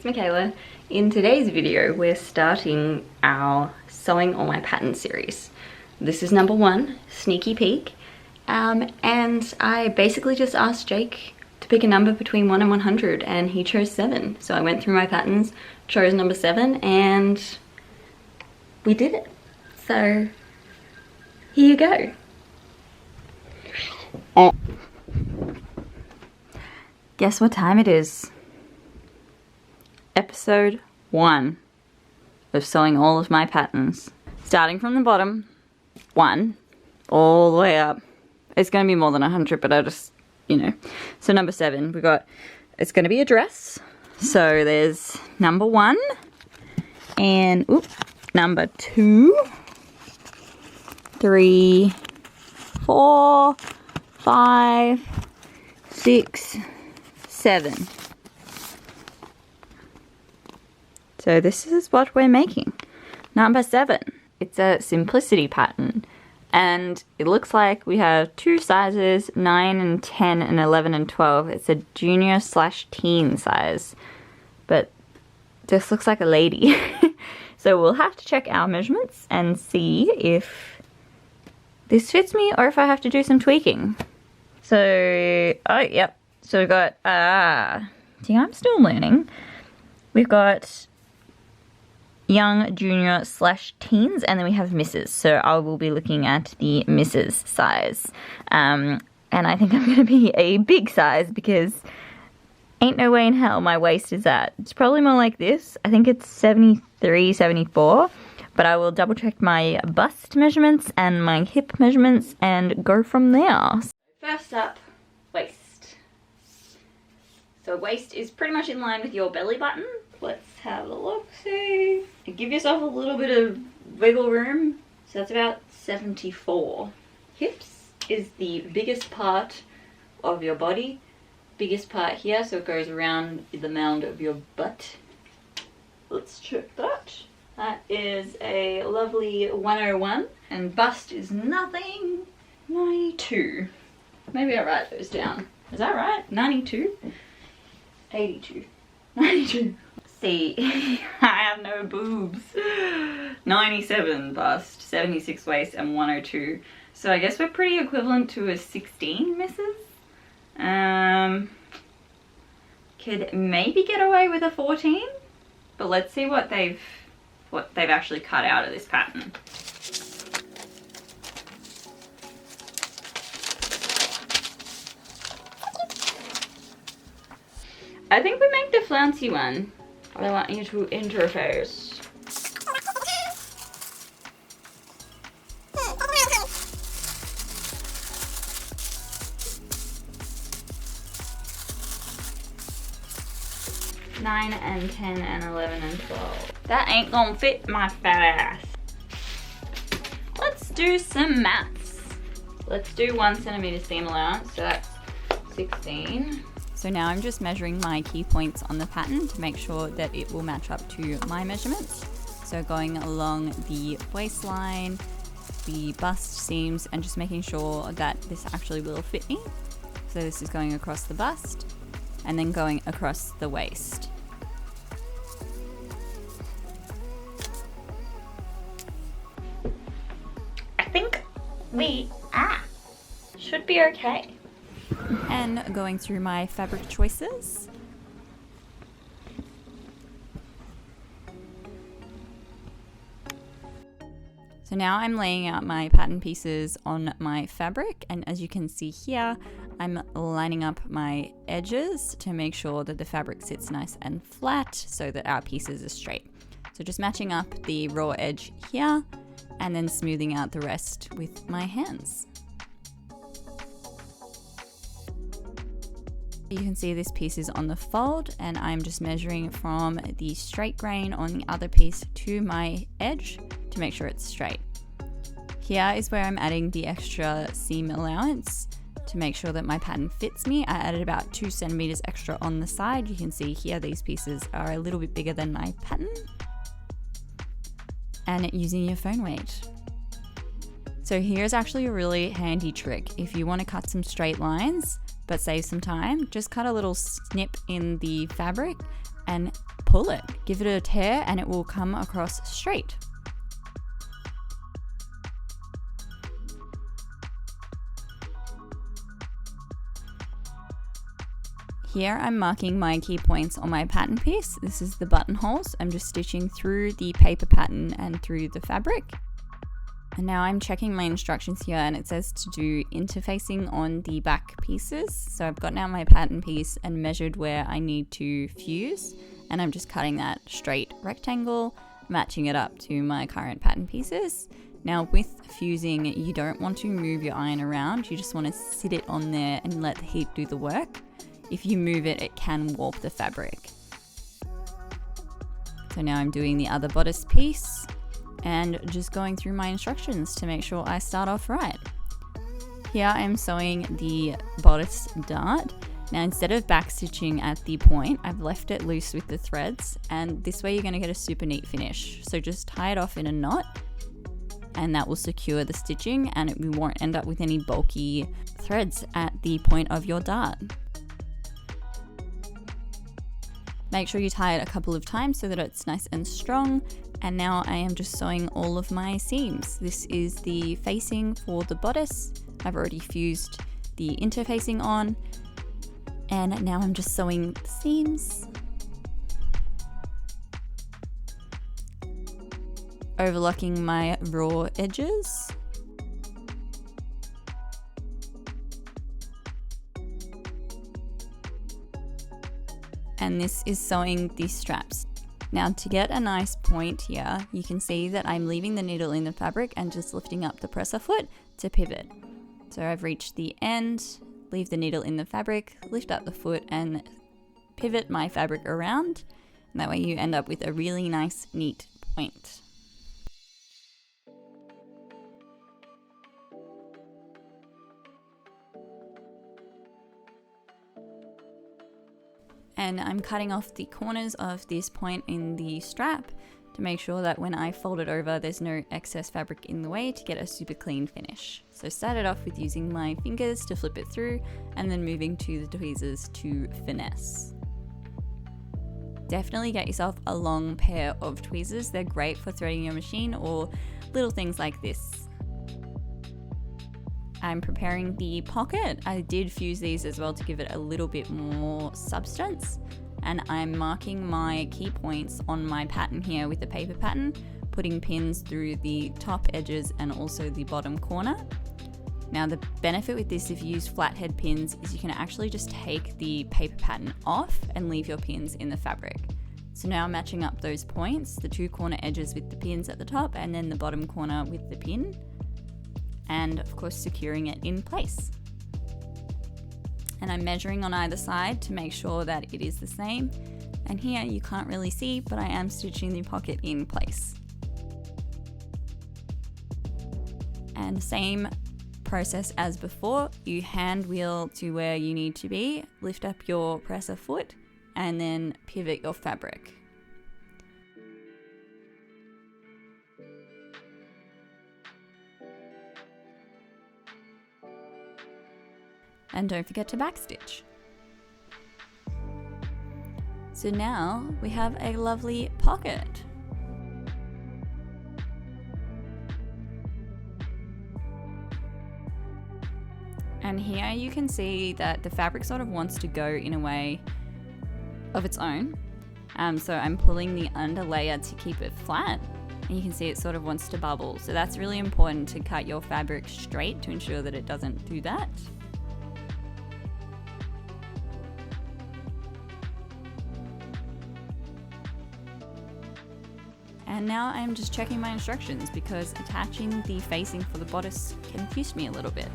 Michaela. In today's video, we're starting our Sewing All My Patterns series. This is number 1, Sneaky Peek. And I basically just asked Jake to pick a number between 1 and 100, and he chose 7. So I went through my patterns, chose number 7, and we did it. So here you go. Guess what time it is? Episode 1 of Sewing All of My Patterns. Starting from the bottom, 1, all the way up. It's going to be more than 100, but I just, you know. So number 7, we got, it's going to be a dress. So there's number 1, and number 2, 3, 4, 5, 6, 7. So this is what we're making. Number 7. It's a simplicity pattern. And it looks like we have 2 sizes, 9 and 10 and 11 and 12. It's a junior/teen size. But this looks like a lady. So we'll have to check our measurements and see if this fits me or if I have to do some tweaking. So, oh, yep. So we've got, see, I'm still learning. We've got young, junior/teens, and then we have misses. So I will be looking at the misses size. And I think I'm going to be a big size because ain't no way in hell my waist is at. It's probably more like this. I think it's 73, 74. But I will double check my bust measurements and my hip measurements and go from there. First up, waist. So waist is pretty much in line with your belly button. Let's have a look, see. Give yourself a little bit of wiggle room. So that's about 74. Hips is the biggest part of your body. Biggest part here, so it goes around the mound of your butt. Let's check that. That is a lovely 101. And bust is nothing. 92. Maybe I'll write those down. Is that right? 92? 82. 92. See, I have no boobs. 97 bust, 76 waist, and 102. So I guess we're pretty equivalent to a 16 misses. Could maybe get away with a 14, but let's see what they've actually cut out of this pattern. I think we make the flouncy one. I want you to interface. Nine and 10 and 11 and 12. That ain't gonna fit my fat ass. Let's do some maths. Let's do 1 centimeter seam allowance, so that's 16. So now I'm just measuring my key points on the pattern to make sure that it will match up to my measurements. So going along the waistline, the bust seams, and just making sure that this actually will fit me. So this is going across the bust and then going across the waist. I think we should be okay. And going through my fabric choices. So now I'm laying out my pattern pieces on my fabric, and as you can see here, I'm lining up my edges to make sure that the fabric sits nice and flat so that our pieces are straight. So just matching up the raw edge here and then smoothing out the rest with my hands. You can see this piece is on the fold, and I'm just measuring from the straight grain on the other piece to my edge to make sure it's straight. Here is where I'm adding the extra seam allowance to make sure that my pattern fits me. I added about 2 centimeters extra on the side. You can see here these pieces are a little bit bigger than my pattern. And using your phone weight. So here's actually a really handy trick. If you want to cut some straight lines but save some time, just cut a little snip in the fabric and pull it. Give it a tear and it will come across straight. Here I'm marking my key points on my pattern piece. This is the buttonholes. I'm just stitching through the paper pattern and through the fabric. And now I'm checking my instructions here and it says to do interfacing on the back pieces. So I've got now my pattern piece and measured where I need to fuse, and I'm just cutting that straight rectangle, matching it up to my current pattern pieces. Now with fusing, you don't want to move your iron around, you just want to sit it on there and let the heat do the work. If you move it, it can warp the fabric. So now I'm doing the other bodice piece and just going through my instructions to make sure I start off right. Here I'm sewing the bodice dart. Now instead of backstitching at the point, I've left it loose with the threads, and this way you're going to get a super neat finish. So just tie it off in a knot and that will secure the stitching and we won't end up with any bulky threads at the point of your dart. Make sure you tie it a couple of times so that it's nice and strong. And now I am just sewing all of my seams. This is the facing for the bodice. I've already fused the interfacing on. And now I'm just sewing the seams. Overlocking my raw edges. And this is sewing the straps. Now to get a nice point here, you can see that I'm leaving the needle in the fabric and just lifting up the presser foot to pivot. So I've reached the end, leave the needle in the fabric, lift up the foot and pivot my fabric around. And that way you end up with a really nice, neat point. And I'm cutting off the corners of this point in the strap to make sure that when I fold it over, there's no excess fabric in the way to get a super clean finish. So start it off with using my fingers to flip it through and then moving to the tweezers to finesse. Definitely get yourself a long pair of tweezers. They're great for threading your machine or little things like this. I'm preparing the pocket. I did fuse these as well to give it a little bit more substance, and I'm marking my key points on my pattern here with the paper pattern, putting pins through the top edges and also the bottom corner. Now the benefit with this, if you use flathead pins, is you can actually just take the paper pattern off and leave your pins in the fabric. So now I'm matching up those points, the two corner edges with the pins at the top and then the bottom corner with the pin, and of course securing it in place. And I'm measuring on either side to make sure that it is the same. And here you can't really see, but I am stitching the pocket in place. And same process as before, you hand wheel to where you need to be, lift up your presser foot, and then pivot your fabric. And don't forget to backstitch. So now we have a lovely pocket. And here you can see that the fabric sort of wants to go in a way of its own. So I'm pulling the under layer to keep it flat. And you can see it sort of wants to bubble. So that's really important to cut your fabric straight to ensure that it doesn't do that. And now I'm just checking my instructions because attaching the facing for the bodice confused me a little bit,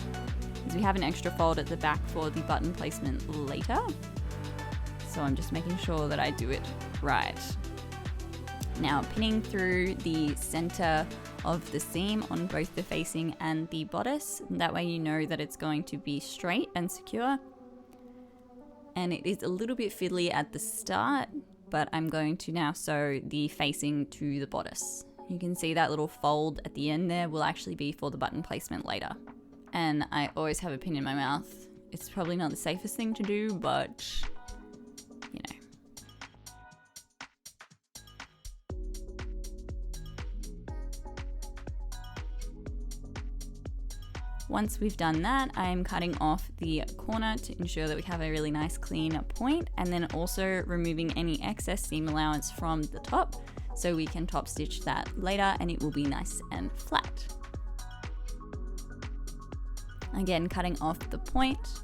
because we have an extra fold at the back for the button placement later. So I'm just making sure that I do it right. Now pinning through the center of the seam on both the facing and the bodice. That way you know that it's going to be straight and secure. And it is a little bit fiddly at the start, but I'm going to now sew the facing to the bodice. You can see that little fold at the end there will actually be for the button placement later. And I always have a pin in my mouth. It's probably not the safest thing to do, but you know. Once we've done that, I'm cutting off the corner to ensure that we have a really nice clean point, and then also removing any excess seam allowance from the top so we can top stitch that later and it will be nice and flat. Again, cutting off the point.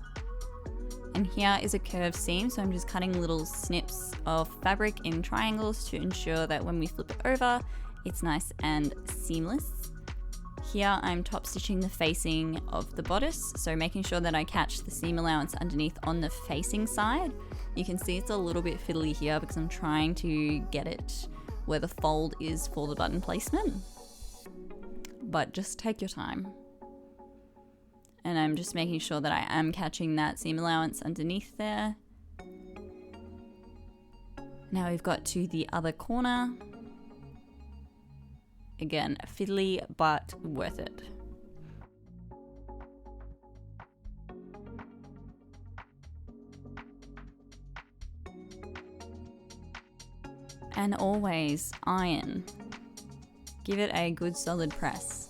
And here is a curved seam, so I'm just cutting little snips of fabric in triangles to ensure that when we flip it over, it's nice and seamless. Here I'm top stitching the facing of the bodice, so making sure that I catch the seam allowance underneath on the facing side. You can see it's a little bit fiddly here because I'm trying to get it where the fold is for the button placement. But just take your time. And I'm just making sure that I am catching that seam allowance underneath there. Now we've got to the other corner. Again, fiddly, but worth it. And always iron. Give it a good solid press.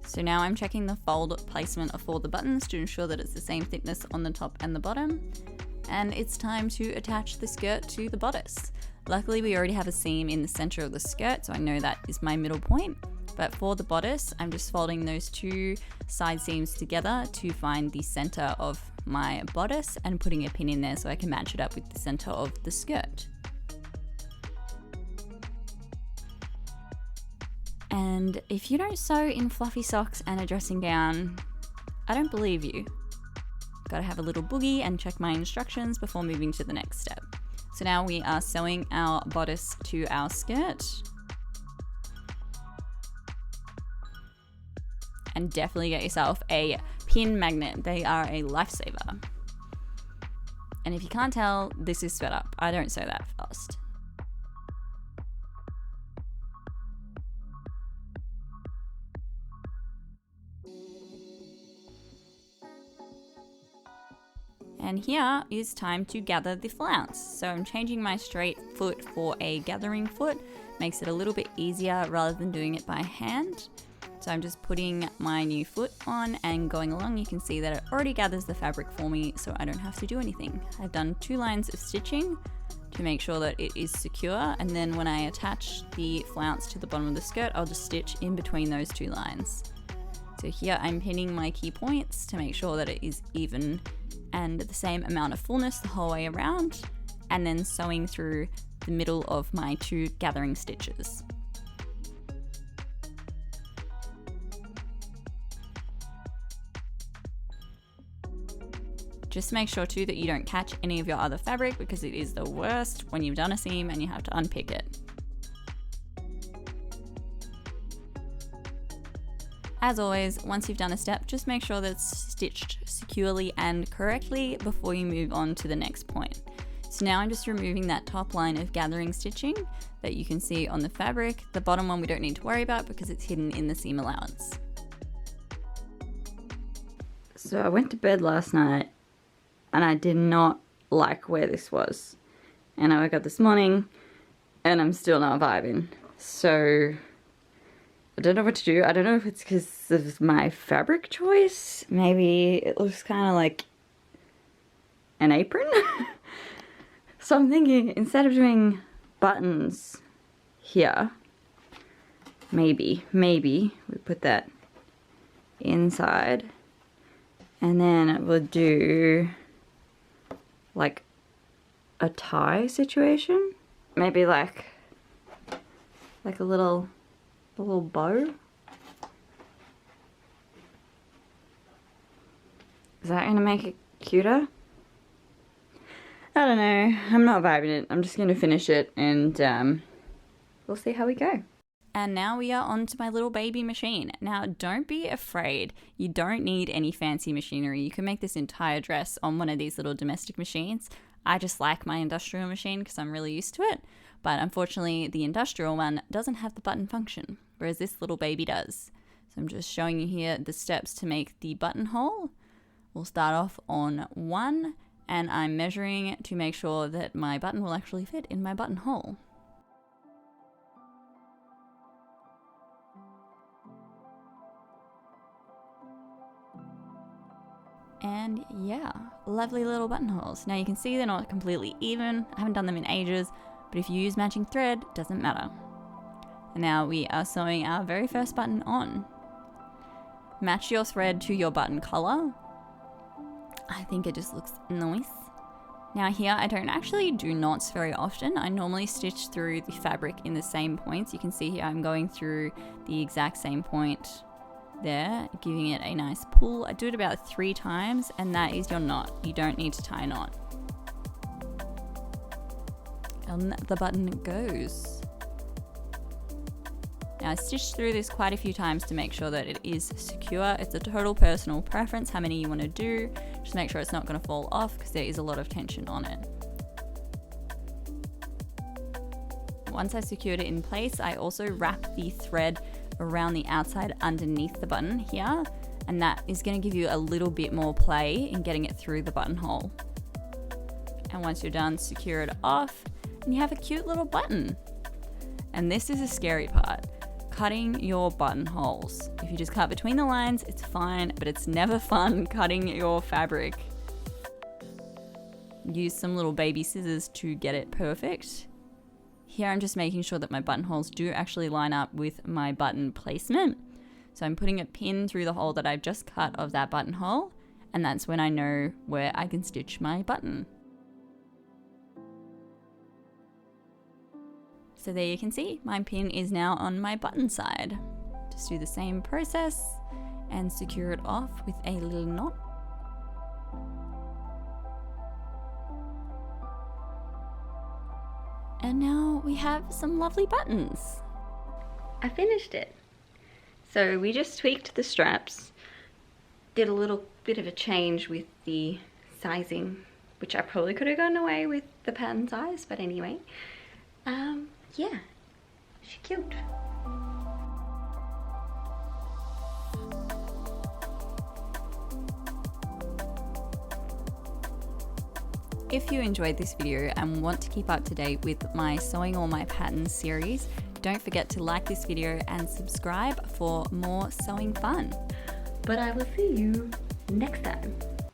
So now I'm checking the fold placement for the buttons to ensure that it's the same thickness on the top and the bottom. And it's time to attach the skirt to the bodice. Luckily we already have a seam in the center of the skirt, so I know that is my middle point. But for the bodice, I'm just folding those two side seams together to find the center of my bodice and putting a pin in there so I can match it up with the center of the skirt. And if you don't sew in fluffy socks and a dressing gown, I don't believe you. Gotta have a little boogie and check my instructions before moving to the next step. So now we are sewing our bodice to our skirt. And definitely get yourself a pin magnet. They are a lifesaver. And if you can't tell, this is sped up. I don't sew that fast. And here is time to gather the flounce. So I'm changing my straight foot for a gathering foot. Makes it a little bit easier rather than doing it by hand. So I'm just putting my new foot on and going along. You can see that it already gathers the fabric for me, so I don't have to do anything. I've done 2 lines of stitching to make sure that it is secure, and then when I attach the flounce to the bottom of the skirt, I'll just stitch in between those 2 lines. So here I'm pinning my key points to make sure that it is even and the same amount of fullness the whole way around, and then sewing through the middle of my 2 gathering stitches. Just make sure too that you don't catch any of your other fabric, because it is the worst when you've done a seam and you have to unpick it. As always, once you've done a step, just make sure that it's stitched securely and correctly before you move on to the next point. So now I'm just removing that top line of gathering stitching that you can see on the fabric. The bottom one we don't need to worry about because it's hidden in the seam allowance. So I went to bed last night and I did not like where this was. And I woke up this morning and I'm still not vibing. So I don't know what to do. I don't know if it's because of my fabric choice. Maybe it looks kind of like an apron. So I'm thinking instead of doing buttons here, maybe we put that inside, and then we'll do like a tie situation. Maybe like a little bow. Is that gonna make it cuter? I don't know. I'm not vibing it. I'm just gonna finish it and we'll see how we go. And now we are on to my little baby machine. Now don't be afraid. You don't need any fancy machinery. You can make this entire dress on one of these little domestic machines. I just like my industrial machine because I'm really used to it. But unfortunately the industrial one doesn't have the button function, whereas this little baby does. So I'm just showing you here the steps to make the buttonhole. We'll start off on 1, and I'm measuring to make sure that my button will actually fit in my buttonhole. And yeah, lovely little buttonholes. Now you can see they're not completely even. I haven't done them in ages, but if you use matching thread, it doesn't matter. And now we are sewing our very first button on. Match your thread to your button color. I think it just looks nice. Now here, I don't actually do knots very often. I normally stitch through the fabric in the same points. You can see here I'm going through the exact same point there, giving it a nice pull. I do it about 3 times, and that is your knot. You don't need to tie a knot. And the button goes. Now I stitched through this quite a few times to make sure that it is secure. It's a total personal preference how many you want to do. Just make sure it's not going to fall off because there is a lot of tension on it. Once I secured it in place, I also wrap the thread around the outside underneath the button here, and that is going to give you a little bit more play in getting it through the buttonhole. And once you're done, secure it off and you have a cute little button. And this is a scary part. Cutting your buttonholes. If you just cut between the lines, it's fine, but it's never fun cutting your fabric. Use some little baby scissors to get it perfect. Here I'm just making sure that my buttonholes do actually line up with my button placement. So I'm putting a pin through the hole that I've just cut of that buttonhole, and that's when I know where I can stitch my button. So there you can see, my pin is now on my button side. Just do the same process and secure it off with a little knot. And now we have some lovely buttons. I finished it. So we just tweaked the straps, did a little bit of a change with the sizing, which I probably could have gotten away with the pattern size, but anyway. Yeah, she's cute. If you enjoyed this video and want to keep up to date with my Sewing All My Patterns series, don't forget to like this video and subscribe for more sewing fun. But I will see you next time.